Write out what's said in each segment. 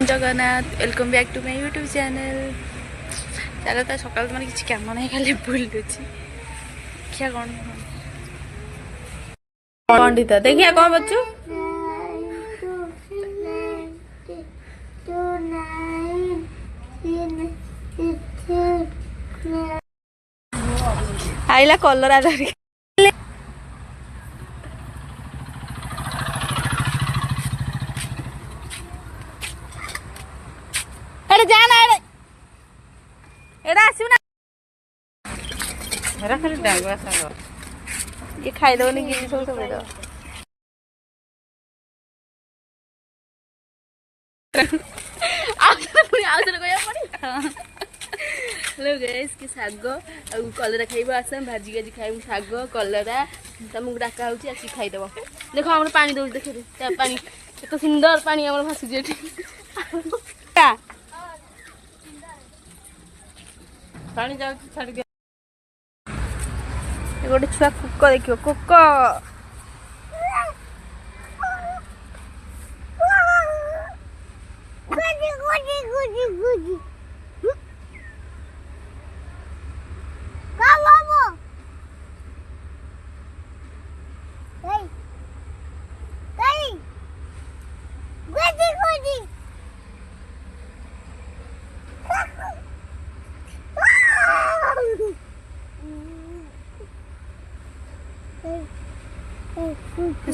Jagannath welcome back to my YouTube channel. चलो तो सकाल तुम किसी कम ना खाली बुलूची देखिया कौन पंडित देखिया कौन बच्चू आइला कलर आधार जाना एड़ा आसू ना मेरा खाली डांगवा सांग ये खाई दो नहीं गिरी सब दो हेलो गाइस कि साग आ कलरा खाइबो आसम भाजी गाजी खाइबो साग कलरा तुमको डाका होची आसी खाई देबो। देखो हमर पानी दउ देखो रे पानी तो सुंदर पानी हमर भासु जेठी पानी जाउ छाड़ दे गोटे छुआ कुक देखियो कुक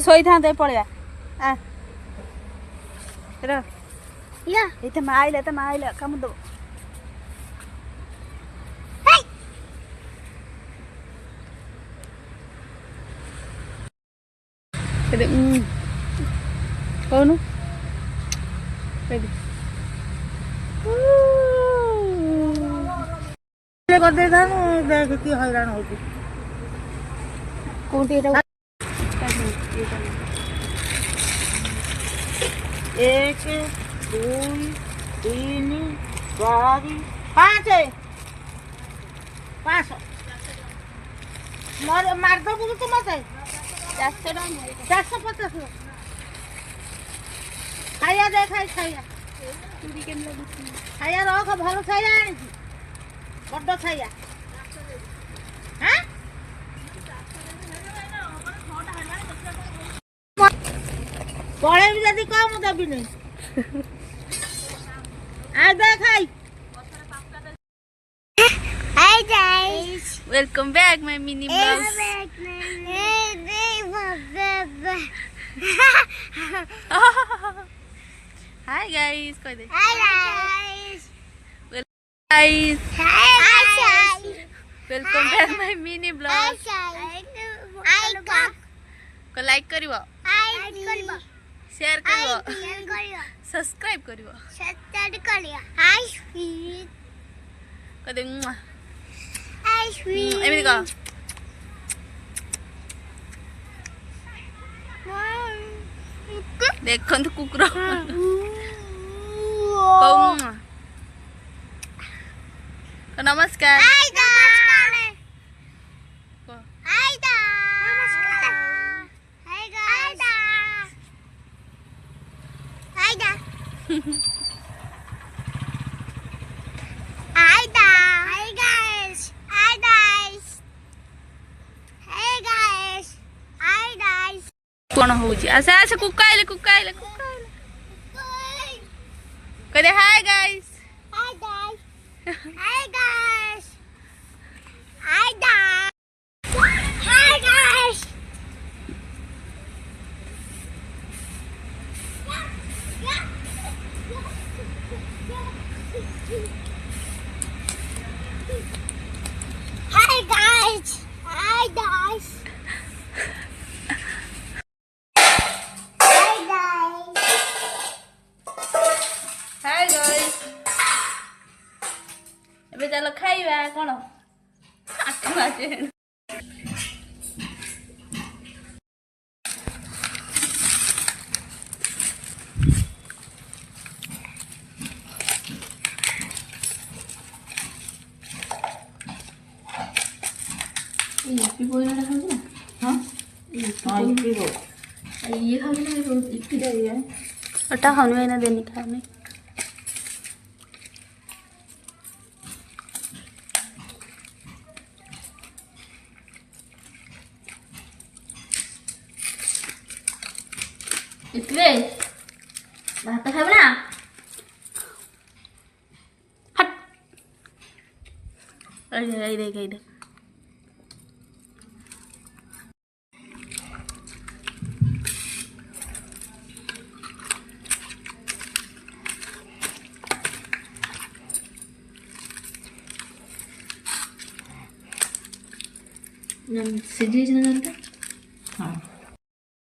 सोई था दे पड़े आ रे या इते माइले कम दो हे कौन कर दे था देख की हैरान होती कोंटी एटा एक दुई तीन चार पाँच पाँच मार दो बोलो तो मत 450 खाया दे खाया खाया रख भल खाया आनी बड़ खाया हाँ पड़े भी जल्दी कम देवी नहीं आ दे खाई hi guys welcome back my mini blogs hi guys कोई दे hi guys welcome back my mini blogs को लाइक करिवो शेयर करिवो सब्सक्राइब करिवो हाय स्वीट कदे हाय स्वीट एमिति का देखन तो कुकुर नमस्कार कौन होजी आसे आसे कुकाइले कदे हाय गाइस ଏବେ ଚାଲ ଖାଇବା କଣ 8 ବାଜେ ये बोलना है ना हां ये खाओ ये खाओ ना ये अटा खाने ना देनी खाने इतने भात खाइब ना हट आई देख सीधी जगह हाँ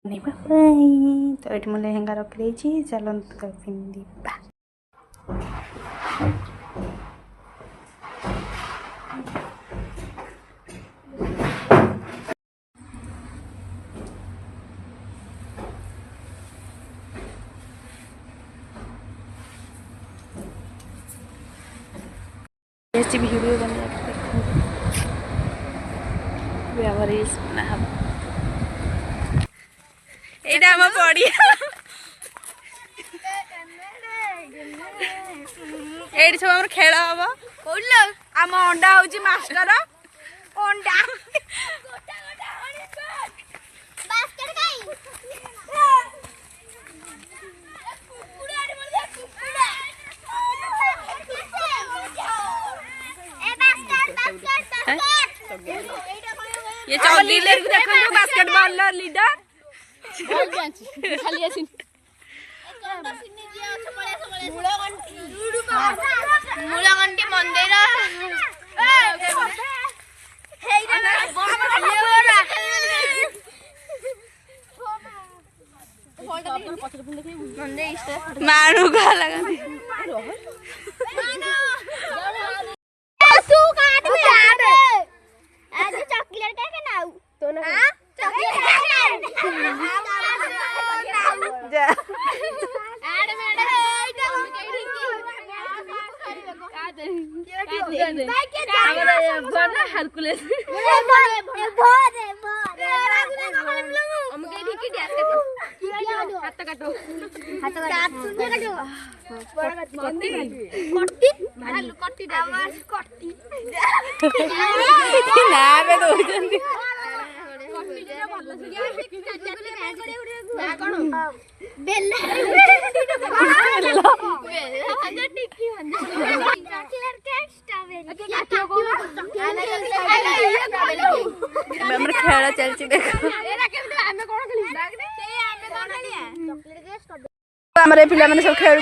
तो ये मुझे लेहेंगा रखी चलते तो पिंधा वीडियो बना एटा हम पड़िया एटी सब आम खेल हम आम अंडा हूँ मास्टर अंडा ये चौधरी देखो बास्केटबॉल लीडर खाली आसी मूलगंटी मंदिर मारू का लगा चॉकलेट का नाउ तो ना चॉकलेट जा आड़ मेडा एटा हम केडी बना हरकुलेस हाथ काटो खेल चलती देखो हमारे पिला मैंने सब खेल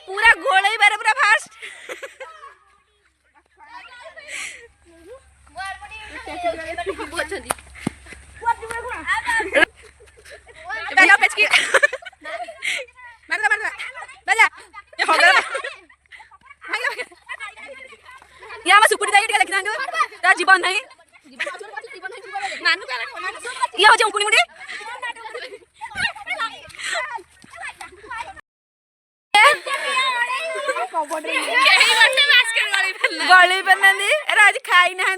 पूरा गोल बारे पूरा फास्ट जीवन नहीं गली पे आज खाई ना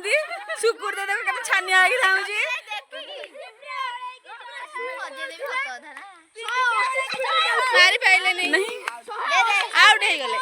सुकुर दे छानिया मारी पाइले नहीं आउट हो गले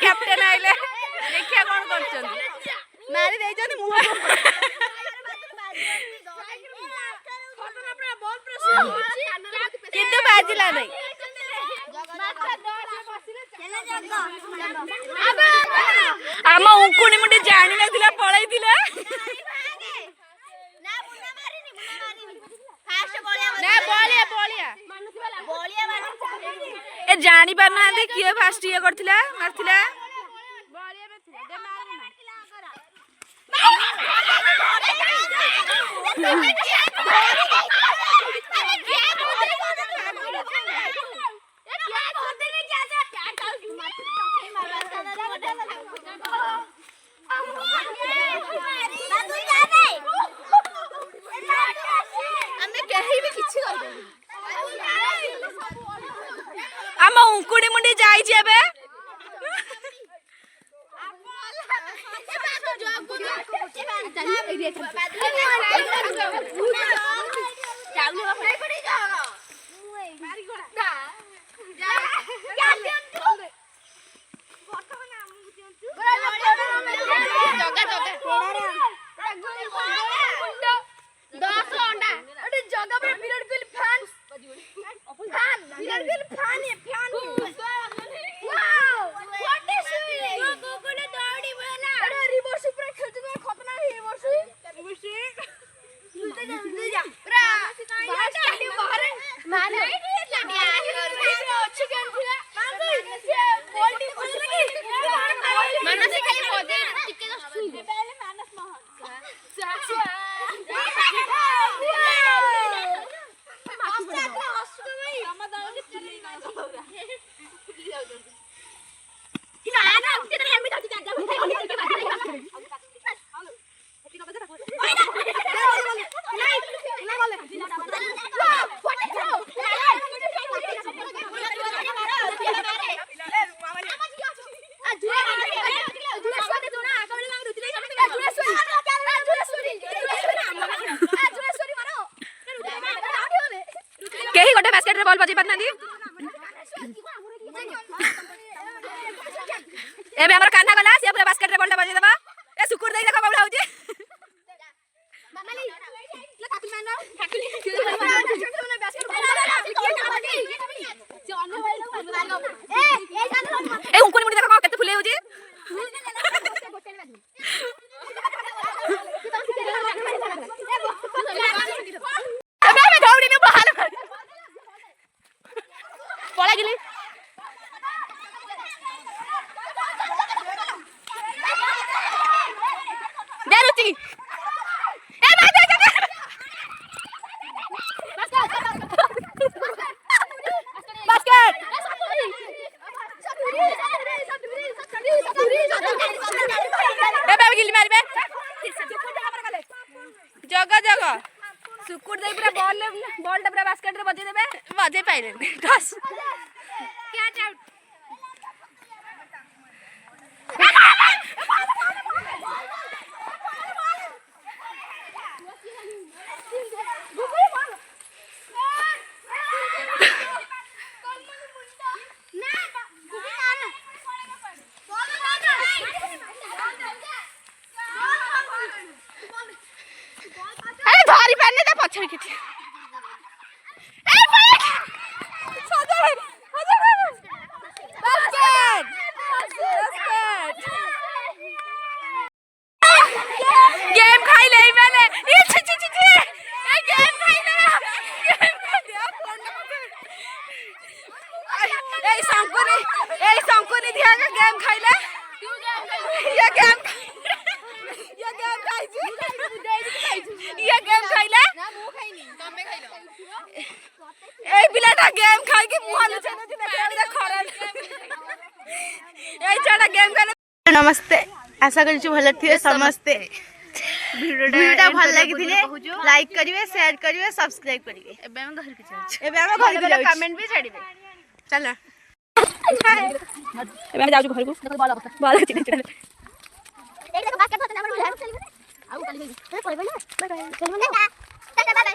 कैप्टेन आइले देखिया कौन करछन मारी दे जनी मुह किंतु बाजिला नहीं आम उंकुणी मुंडी जानी नथिला पळैतिला ए जानी पार ना किए फास्ट ये करथिला मारथिला आम उंकुणी मुंडी जाई जेबे केही गोटे बास्केट रे बॉल बजे पारनांदी एबे हमर कान्हा गला से पूरा बास्केट रे बॉल बजे देबा ए सुकुर देई देखा बाबला होची मामाली ले काकुली मान काकुली ए उनको मुड़ी देखा केते फुले होची पळा गेली दे रुचि ए भाई दे बास्केट ए बाबा गिली मारबे जगह जगह सुकुर दे पूरा बॉल पूरा बास्केट रे बजे देबे बजे पाइले बस कैच आउट अरे भारी पहनने दे पछड़ के गेम खाई ले मैंने ये छी छी छी छी ए गेम खाई ले ए संकुनी दिया के गेम खाई ले ये गेम खाई छी ये गेम खाई ले ना मु खाइनी तमे खाइलो ए पिलाटा गेम खाई के मुंह ले छने देखा बिना खराब ए छाड़ा गेम खाले नमस्ते आशा करू भल थे समस्ते वीडियोटा भल लगी लाइक करिवे शेयर करिवे सब्सक्राइब करिवे एबे हम घर के जाऊ एबे हम घर के कमेंट भी छाड़िबे चल एबे हम जाऊ घर को देखो बॉल चिड़े चिड़े एक देखो बास्केट होता ना हमर बुझाई चली आउ चली गई अरे कोई बोले बाय बाय चल बाय बाय